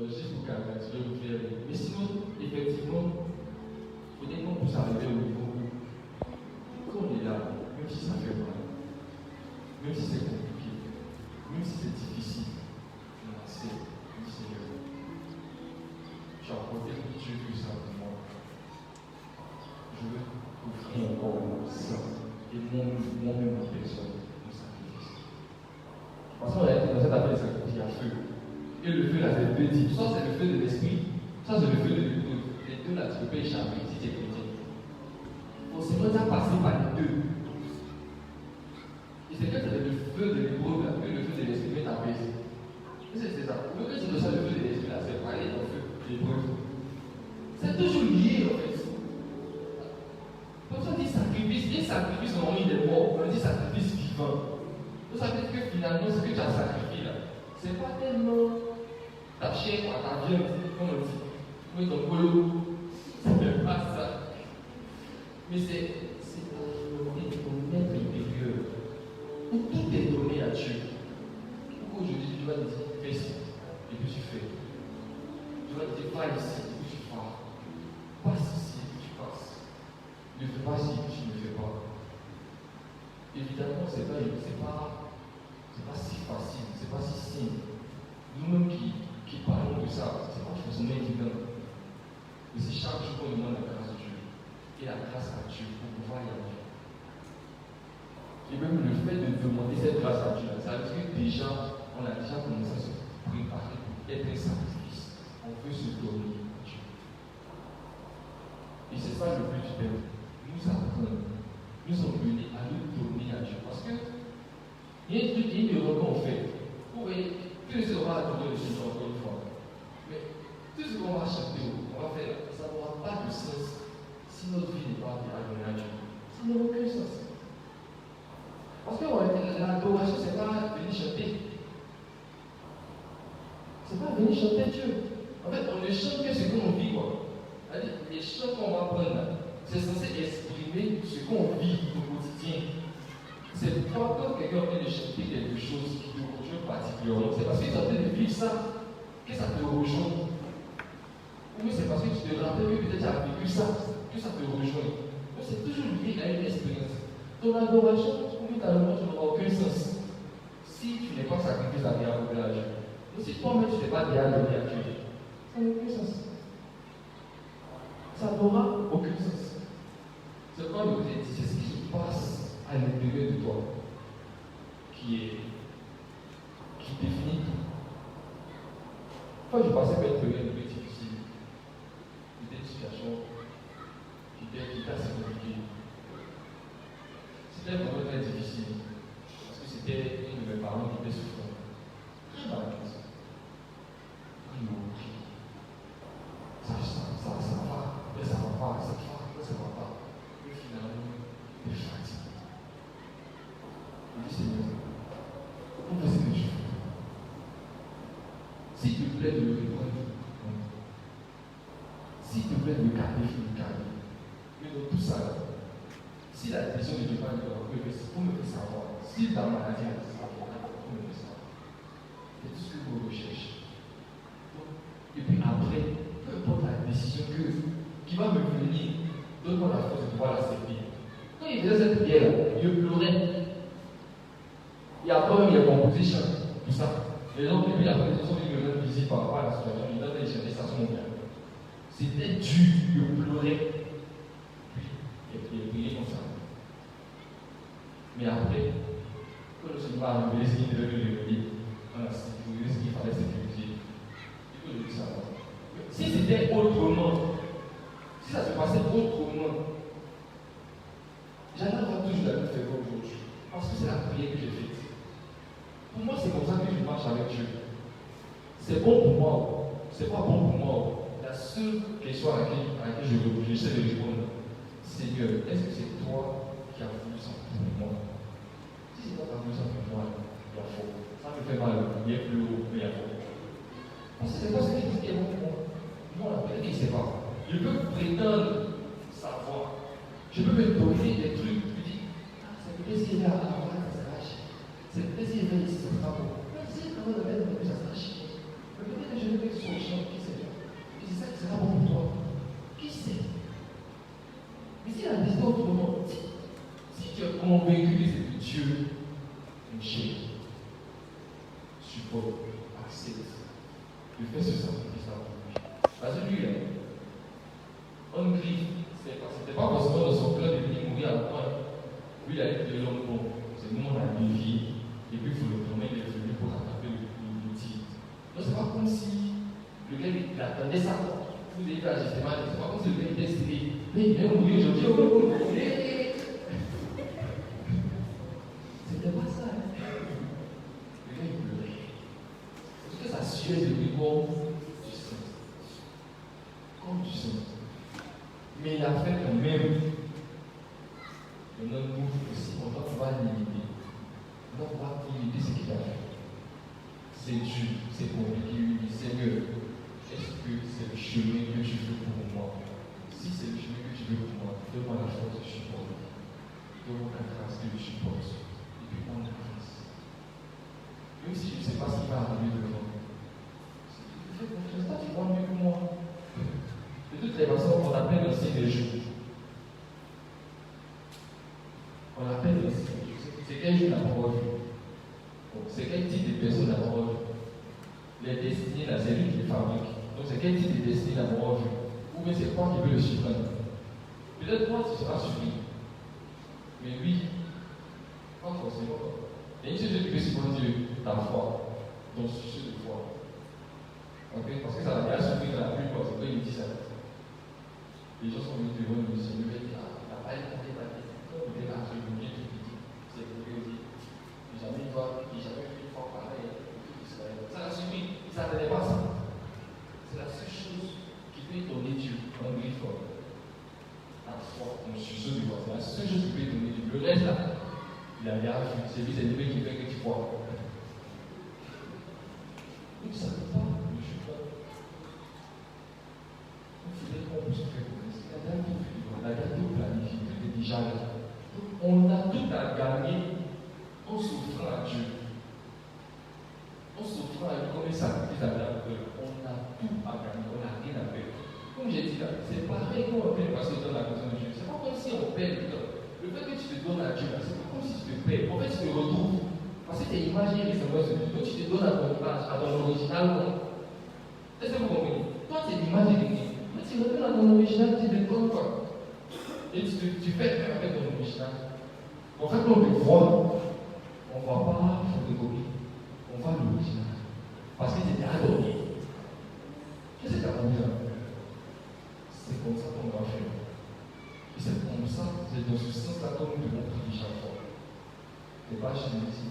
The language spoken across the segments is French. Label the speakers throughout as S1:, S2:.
S1: juste pour caricaturer ou faire. Mais sinon, effectivement, il faudrait qu'on puisse arriver au niveau où, quand on est là, même si ça fait mal, même si c'est compliqué, même si c'est difficile, on a assez, on dit Seigneur, tu as apporté pour Dieu que ça pour moi. Je veux offrir encore mon sang et moi-même ma personne, mon sacrifice. Parce qu'on a été dans cette affaire de sacrifice à feu. Et le feu là, c'est deux types. Soit c'est le feu de l'esprit, soit c'est le feu de l'épreuve. Les deux là, tu peux pas échapper si tu es chrétien. Forcément, tu as passé par les deux. Et c'est que c'est le feu de l'épreuve là, que le feu de l'esprit met ta baisse. C'est ça. Pour que tu reçois le feu de l'esprit là, c'est pareil dans le feu de l'épreuve. C'est toujours lié en fait. Comme ça, on dit sacrifice. Et sacrifice, on dit des morts. On dit sacrifice vivant. Donc ça veut dire que finalement, ce que tu as sacrifié là, c'est pas tellement ta chair ou ta viande, comme on dit, comme ton colo, c'est même pas ça. Mais c'est ta volonté, ton être intérieur, où tout est donné à Dieu. Pourquoi aujourd'hui tu vas te dire, fais ça, et puis tu fais. Tu vas te dire, va ici, et puis tu pars. Passe ici, et puis tu passes. Ne fais pas ci, et puis tu ne fais pas. Évidemment, c'est pas si facile, c'est pas si simple. Nous-mêmes qui parlons de ça, c'est pas forcément évident. Mais c'est chaque jour qu'on demande la grâce de Dieu. Et la grâce à Dieu pour pouvoir y aller. Et même le fait de demander cette grâce à Dieu, ça veut dire que déjà, on a déjà commencé à se préparer pour être un sacrifice. On veut se donner à Dieu. Et c'est ça le but du peuple. Nous apprendre. Nous sommes venus à nous donner à Dieu. Parce que il y a une erreur qu'on fait. Vous voyez, tout ce qu'on va donner le Seigneur encore une fois. Mais tout ce qu'on va chanter, on va faire, ça n'aura pas de sens si notre vie n'est pas donner à Dieu. Ça n'aura aucun sens. Parce que l'adoration, ce n'est pas venir chanter. Ce n'est pas venir chanter Dieu. En fait, on ne chante que ce qu'on vit, quoi. Les chants qu'on va prendre là, c'est censé exprimer ce qu'on vit au quotidien. C'est pas quand quelqu'un est en train de chanter quelque chose qui te rejoint particulièrement. C'est parce que tu es en train de vivre ça que ça te rejoint. Ou c'est parce que tu te rappelles que peut-être tu as vécu ça que ça te rejoint. Donc c'est toujours lié à une expérience. Ton adoration, fondamentalement, tu n'auras aucun sens si tu n'es pas sacrifié à Dieu à Dieu. Donc si toi-même tu n'es pas déjà donné à Dieu, ça n'a aucun sens. Ça n'aura aucun sens. C'est quoi le dit, c'est ce qui se passe à l'intérieur de toi qui définit tout. Quand je passais par une période très difficile, c'était une situation qui était assez compliquée. C'était vraiment très difficile parce que c'était une de mes parents qui était souffrant. Très malade. Ça va, mais ça va pas, ça va pas. Et finalement, il est fatigué. Il dit Seigneur, on peut essayer des choses. S'il te plaît de le reprendre, s'il te plaît de le garder, il faut le garder. Mais dans tout ça, si la décision ne dépend pas de toi, vous me faites savoir. Si ta maladie a des avocats, vous me faites savoir. C'est tout ce que vous recherchez. Et puis après, peu importe la décision qui va me venir, donne-moi la force de pouvoir la servir. Quand il faisait cette prière, Dieu pleurait. Et après, même les compositions, tout ça. Les gens qui la composition sont venus me rendre visite par rapport à la situation. Ils donnaient les chanter, ça son bien. C'était dur, il pleurait. Puis, il priait comme ça. Mais après, quand le Seigneur va arriver, ce qu'il devait le lever, on a sécurisé ce qu'il fallait sécuriser. Il faut le savoir. Si c'était autrement, si ça se passait autrement, j'allais avoir toujours la même faiblesse aujourd'hui. Parce que c'est la prière que j'ai faite. Pour moi, c'est comme ça que je marche avec Dieu. C'est bon pour moi, c'est pas bon pour moi. La seule question à laquelle j'essaie de répondre, Seigneur, est-ce que c'est toi qui as voulu ça pour moi? Si c'est toi qui as voulu ça pour moi, il y a faux. Ça me fait mal, il y a plus haut, mais il y a faux. Parce que c'est pas ce qui est bon pour moi. Moi, la vérité, il ne sait pas. Je peux prétendre savoir. Je peux me donner des trucs. Je me dis, c'est peut-être qu'il y a à la ça sera chier. C'est peut-être qu'il y a ici, ça sera bon. Mais si, quand on a fait ça sera chier. Mais peut-être que je vais me faire de faire ce sacrifice-là pour lui. Parce que lui, on griffe, c'était pas forcément dans son cœur de venir mourir à la fin. Lui, il a dit de l'homme, bon, c'est nous, on a une vie, et puis il faut le promettre d'être venu pour rattraper le tir. Donc, c'est pas comme si le gars, il attendait ça. Vous avez fait l'ajustement, c'est pas comme si le gars était stressé. Mais il vient mourir aujourd'hui, on va mourir. C'était pas ça. Le gars, il pleurait. Parce que sa sueur de lui comme du sang. Comme du sang. Mais il a fait quand même. Maintenant, nous aussi, on doit pouvoir limiter. On doit pouvoir limiter ce qu'il a fait. C'est dur, c'est compliqué. Il dit Seigneur, est-ce que c'est le chemin que tu veux pour moi? Si c'est le chemin que tu veux pour moi, donne-moi la force de supporter. Donne-moi la grâce que je supporte. Et puis, on a la grâce. Même si je ne sais pas ce qui va arriver devant. Fais confiance, toi tu vois mieux que moi. De toutes les façons, on appelle aussi des jours. On appelle aussi. C'est quel jour la parole? C'est quel type de personne la parole? Les destinées, là, c'est lui qui les fabrique. Donc, c'est quel type de destinée la parole? Ou bien c'est toi qui veux le suivre? Peut-être toi, tu seras suivi. Mais lui, pas forcément. Il y a une chose qui peut supporter Dieu, ta foi. Donc, sujet de foi. Okay? Parce que ça va bien souffrir dans la pluie, parce qu'il dit ça. Les gens sont venus devant nous, ils me disent, il n'a pas écouté ma question, il est là, je vous dis tout dit. C'est pour lui aussi. Il n'a jamais vu une fois pareil. Ça a suffi, il ne s'attendait pas à ça. C'est la seule chose qui peut étonner Dieu, un griffe. La foi, ton sujet de foi, c'est la seule chose qui peut étonner Dieu. Le reste là, il a bien vu, c'est lui, c'est lui qui fait que tu crois. Donc ça ne peut pas, je ne suis pas. Il faudrait qu'on puisse faire comme ça. La date tout planifié, tout est déjà là. On a tout à gagner en s'offrant à Dieu. En s'offrant à Dieu comme un sacrifice à la peur. On a tout à gagner, on n'a rien à perdre. Comme j'ai dit là, c'est pareil quand on paie parce que dans la maison de Dieu. C'est pas comme si on perd le temps. Le fait que tu te donnes à Dieu, c'est pas comme si tu te perds. En fait, tu te retrouves. Parce que tes images et ressemblance de Dieu. Donc tu te donnes à ton image, à ton original. Est-ce que vous comprenez? Toi, tu es l'image de Dieu. Mais tu retournes à ton original, tu te donnes quoi? Et tu fais avec ton original. En fait, quand on le voit, on ne voit pas photocopie. On voit l'original. Parce que c'était adoré. Qu'est-ce que tu as compris là? C'est comme ça qu'on va faire. Et c'est comme ça, c'est dans ce sens-là que nous devons prier chaque fois. C'est pas chez nous ici.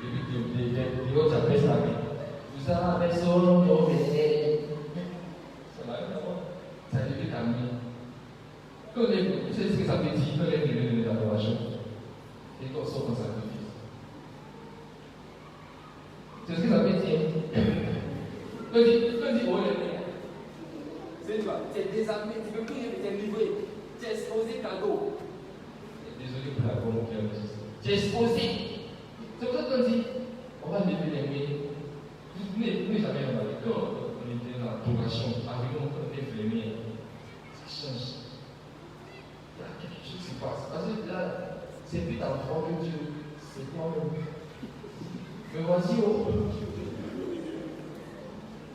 S1: Et puis, les autres appellent ça. Vous avez son nom, ça va être ça devait t'amener. Vous savez ce que ça veut dire? Il peut être de l'adoration. Et qu'on sort dans sacrifice. C'est ce que ça veut dire. On dit, oh, c'est toi, tu es désarmé, tu ne peux plus te livrer. Tu es exposé cadeau. Désolé pour la bonne cœur. Tu es exposé. C'est pour ça qu'on dit, on va lever les mains. Vous n'avez jamais remarqué, quand on était dans l'adoration, arrivons, on lève les mains. Ça change. Il y a quelque chose qui se passe. Parce que là, c'est plus ta foi que Dieu, c'est toi-même. Mais voici, oh,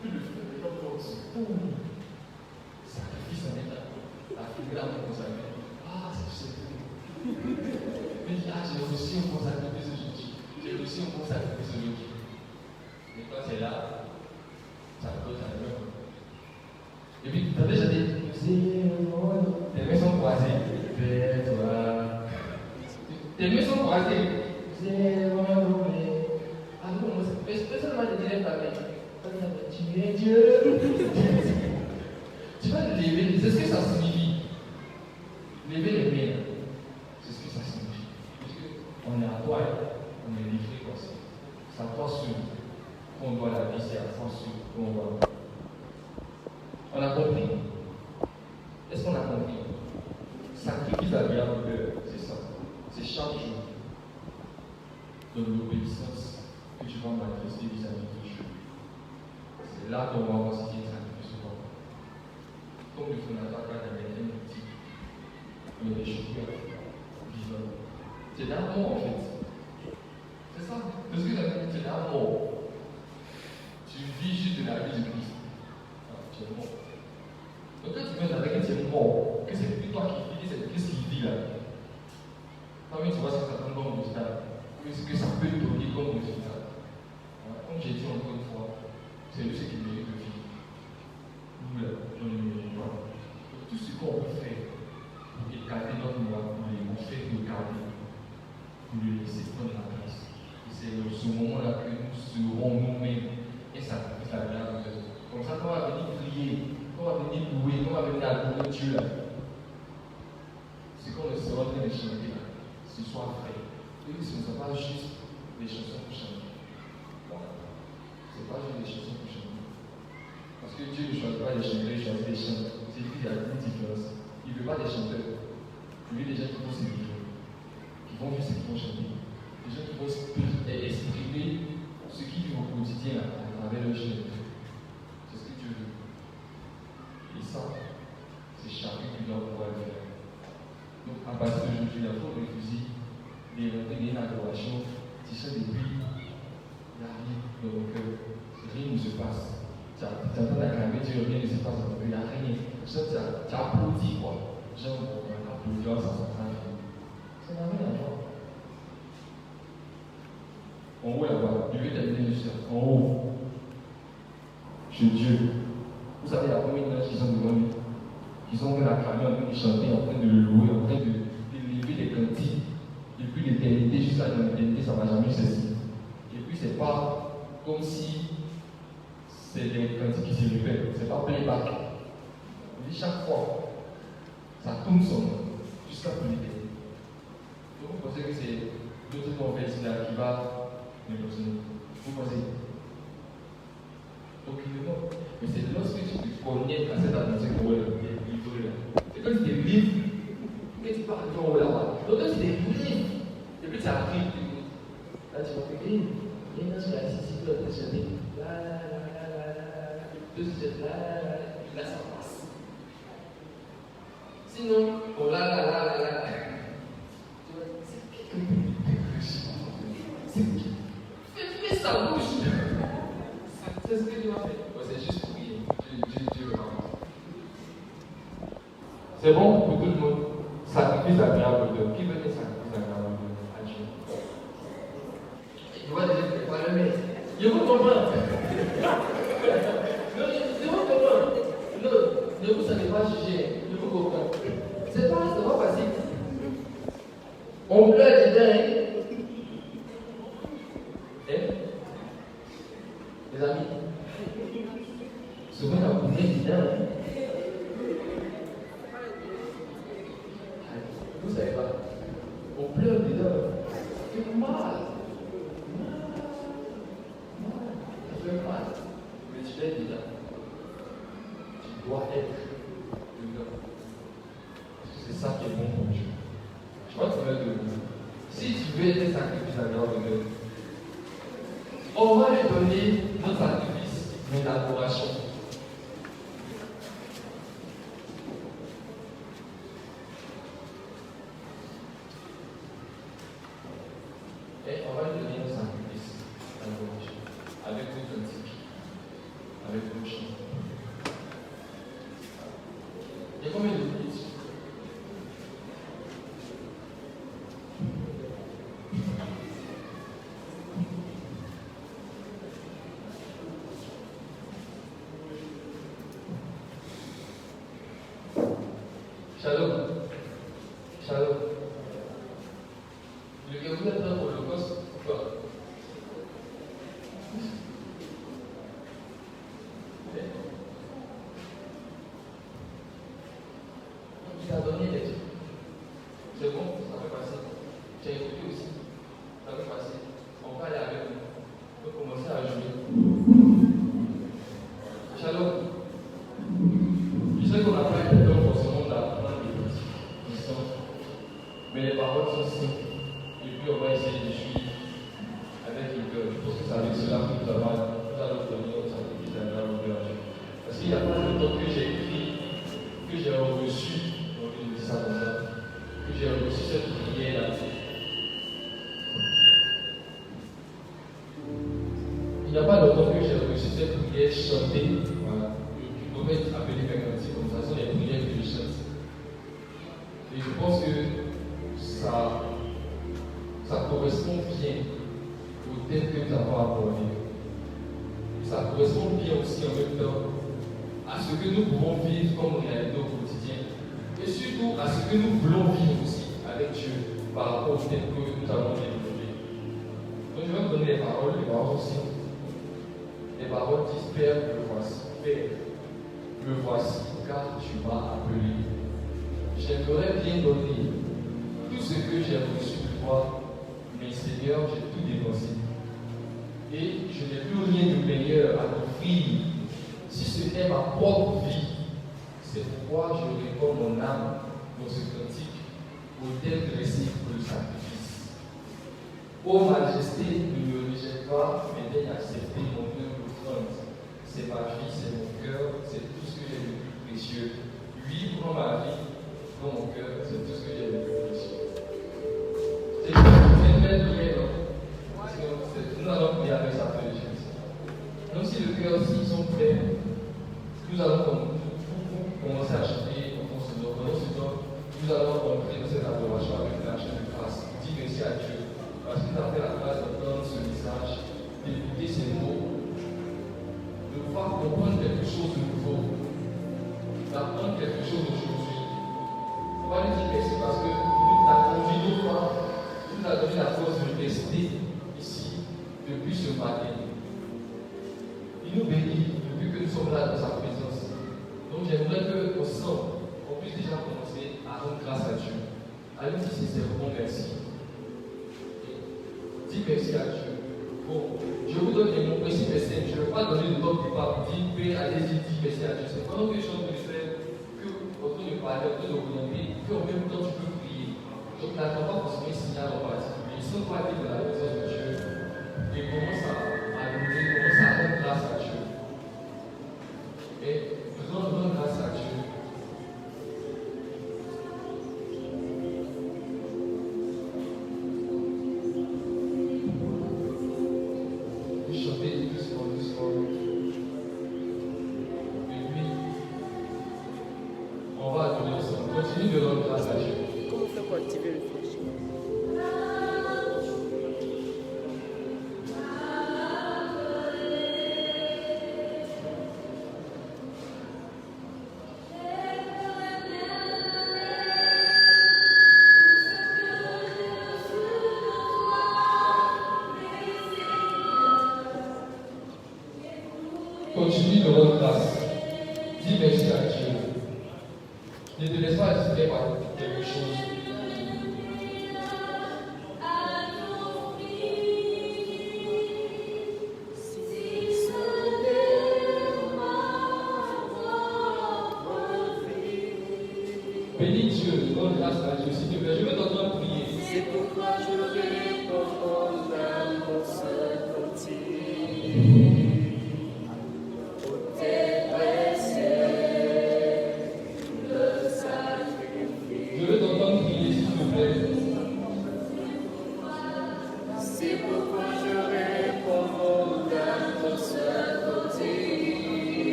S1: plus le feu de l'homme monte. Sacrifice en état. La figure là, on consacre. Ah, c'est tout. Mais là, j'ai reçu un bon sacrifice aujourd'hui. J'ai reçu un bon sacrifice aujourd'hui. Et quand c'est là, ça me pose à l'heure. Et puis, tu as déjà dit, tes mains sont croisées. Fais-toi. Tes mains sont croisées. Personne ne va te dire ta main. Tu es Dieu. Tu vas te lever. C'est ce que ça signifie. Lever les mains. C'est ce que ça signifie. Parce qu'on est à toi, on est livré comme ça. C'est à toi seul qu'on doit la vie, c'est à toi seul qu'on doit. On a compris. Est-ce qu'on a compris? Sacrifice agréable de cœur, c'est ça. C'est chaque jour de l'obéissance que tu vas manifester vis-à-vis de Dieu. C'est là qu'on va voir ce qui est sacrifice souvent. Comme le fondateur avait un outil, il y a des choses vivants. C'est l'amour en fait. C'est ça. Parce que c'est l'amour. mort, que c'est plus toi qui vis, c'est Christ qui vit là. Toi-même, tu vois ce que ça donne comme résultat, ce que ça peut donner comme résultat. Voilà. Comme j'ai dit encore une fois, c'est lui qui mérite de vivre. Nous, là, on ne mérite pas. Tout ce qu'on peut faire pour écarter notre moi, pour les montrer, pour le garder, pour lui laisser prendre la place. Et c'est ce moment-là que nous serons nous-mêmes et ça peut faire la grâce de Dieu. Comme ça, quand on va venir prier, quand on va venir louer, quand on va venir adorer Dieu là, c'est qu'on ne sera en train de chanter là, ce soit vrai. Et ce ne sont pas juste des chansons pour chanter. Voilà. Ce n'est pas juste des chansons pour chanter. Parce que Dieu ne choisit pas des chanteurs, il choisit des chanteurs. C'est lui qui a une différence. Il ne veut pas des chanteurs. Il veut des gens qui vont s'élever, qui vont juste qui vont chanter. Des gens qui vont exprimer ce qu'ils vivent au quotidien à travers leur chant. C'est ce que Dieu veut. Et ça, c'est chacun qui doit pouvoir le faire. Donc, à partir d'aujourd'hui, il faut refuser une adoration qui se depuis, il n'y a rien dans mon cœur. Rien ne se passe. Tu entends acclamer Dieu, rien ne se passe dans mon cœur, il n'y a rien. Tu applaudis quoi. J'aime l'applaudissement, ça s'entend. Ça n'a rien à voir. En haut là-bas, je vais terminer juste en haut. Je suis Dieu. Vous savez, il y a combien de gens qui sont devant lui, qui sont en train d'acclamer, en train de chanter, en train de le louer, en train d'élever des cantiques. Depuis l'éternité jusqu'à l'éternité, ça ne va jamais cesser. Et puis, c'est pas comme si c'est des cantiques qui se répètent. C'est pas playback. On dit chaque fois, ça tourne son nom jusqu'à l'éternité. Donc, vous pensez que c'est l'autre conversion là qui va m'impressionner. Vous pensez? Aucunement. Mais c'est lorsque tu te connais à cette atmosphère où elle est livrée là. C'est comme si tu es libre. Mais tu parles de haut là-bas. Donc, quand tu es libre, et puis tu arrives, là tu vas faire il y a une sur la ici, tu vas te chanter. Là, ça passe. Sinon, oh là. Tu vas dire, c'est qui fais sa bouche. C'est ce que tu vas faire. C'est juste prier. Dieu va. C'est bon pour tout le monde. Sacrifice agréable de qui veut des sacrifices agréables à Dieu. Je vois déjà que c'est pas le même. Je vous comprends. Je vous comprends. Non, ne vous savez pas juger. Je vous comprends. C'est pas facile. On pleure dedans, les amis. Souvent, on a pleuré dedans. Vous ne savez pas. On pleure dedans. Ça fait mal. Ça fait mal. Mais tu es dedans. Tu dois être dedans. Parce que c'est ça qui est bon pour Dieu. Je vois que tu veux te dire. Si tu veux être sacrifice à l'heure de Dieu, on va lui donner notre sacrifice, mais d'adoration. Et on va lui donner nos sacrifices avec vos cantiques, avec vos chants. Il y a combien de minutes? Shalom. Shalom. Le que vous êtes dans l'Holocauste ou pas? Tu as donné les trucs. C'est bon, ça peut passer. Tu as écouté aussi. Ça peut passer. On va aller avec nous. On peut commencer à jouer. Shalom. Je sais qu'on n'a pas été dans forcément d'apprendre des petits sons, mais les paroles sont simples. Et puis on va essayer de suivre avec le cœur. Je pense que c'est avec cela que nous allons donner notre sacrifice à Dieu. Parce qu'il n'y a pas longtemps que j'ai écrit, que j'ai reçu, donc je dis ça comme ça, que j'ai reçu cette prière-là. Il n'y a pas longtemps que j'ai reçu cette prière chantée. Voilà. devrait être appelé Père-Cantique, comme ça, ce sont les prières que je chante. Et je pense que ça correspond bien au thème que nous avons abordé. Ça correspond bien aussi en même temps à ce que nous pouvons vivre comme réalité au quotidien. Et surtout à ce que nous voulons vivre aussi avec Dieu par rapport au thème que nous avons développé. Donc je vais vous donner les paroles aussi. Les paroles disent: Père, me voici. Père, me voici, car tu m'as appelé. J'aimerais bien donner tout ce que j'ai reçu de toi, mais Seigneur, j'ai tout dépensé. Et je n'ai plus rien de meilleur à t'offrir, si ce n'est ma propre vie. C'est pourquoi je réponds mon âme dans ce cantique au thème dressé pour le sacrifice. Ô Majesté, ne me rejette pas, mais daigne accepter mon humble offrande. C'est ma vie, c'est mon cœur, c'est tout ce que j'ai de plus précieux. Oui, prends ma vie, prends mon cœur, c'est tout ce que j'ai de plus précieux. C'est une belle prière, non? Parce que nous allons prier avec sa frère Jésus. Même si le cœur, s'ils sont prêts, nous allons commencer à chanter pendant ce temps. Nous allons entrer dans cette adoration avec la chaîne de grâce. Dis merci à Dieu, parce qu'il a fait la grâce d'entendre ce message, d'écouter ces mots, de pouvoir comprendre quelque chose de nouveau, d'apprendre quelque chose aujourd'hui. On va lui dire merci parce que nous avons conduit nos fois, nous a donné la force de rester ici depuis ce matin. Il nous bénit depuis que nous sommes là dans sa présence. Donc j'aimerais qu'ensemble, on puisse déjà commencer à rendre grâce à Dieu. Allons dire sincèrement merci. Dis merci à Dieu. Bon, je vous donne les mots précis, mais je ne vais pas donner le temps du pape. Dis, allez-y, dis merci à Dieu. C'est pendant que les choses me faire que, autour de parler, autour de regarder, qu'en même temps tu peux prier. Donc n'attends pas forcément un signal en particulier. Sans toi aller dans la présence de Dieu et commence à louer, commence à rendre grâce à Dieu. Et rendre grâce à Dieu. Continue de rendre grâce. Dis merci à Dieu. Ne te laisse pas distraire par quelque chose. Bénis Dieu, rends grâce à Dieu. S'il te plaît, je vais t'entendre prier.
S2: C'est pourquoi je réponds mon âme dans ce cantique.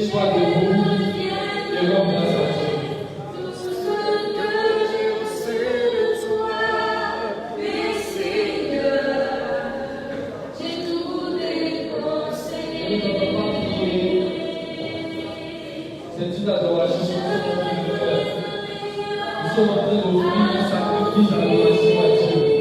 S1: Sois debout. On ne peut pas prier. C'est une adoration sur notre cœur. Nous sommes en train d'offrir un sacrifice d'adoration à Dieu.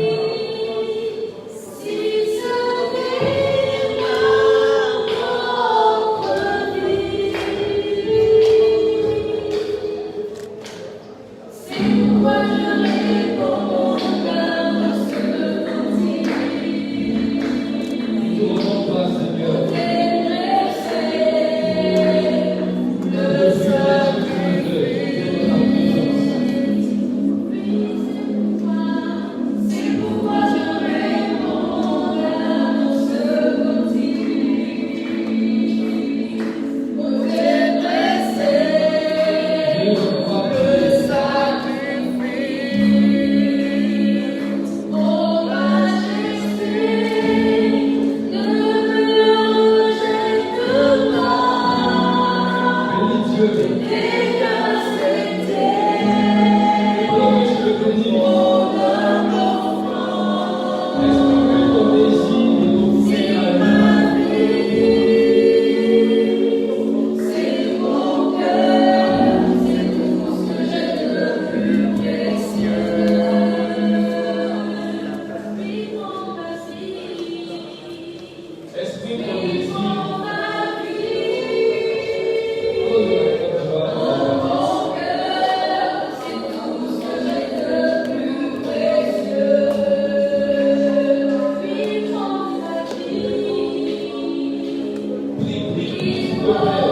S1: Amen.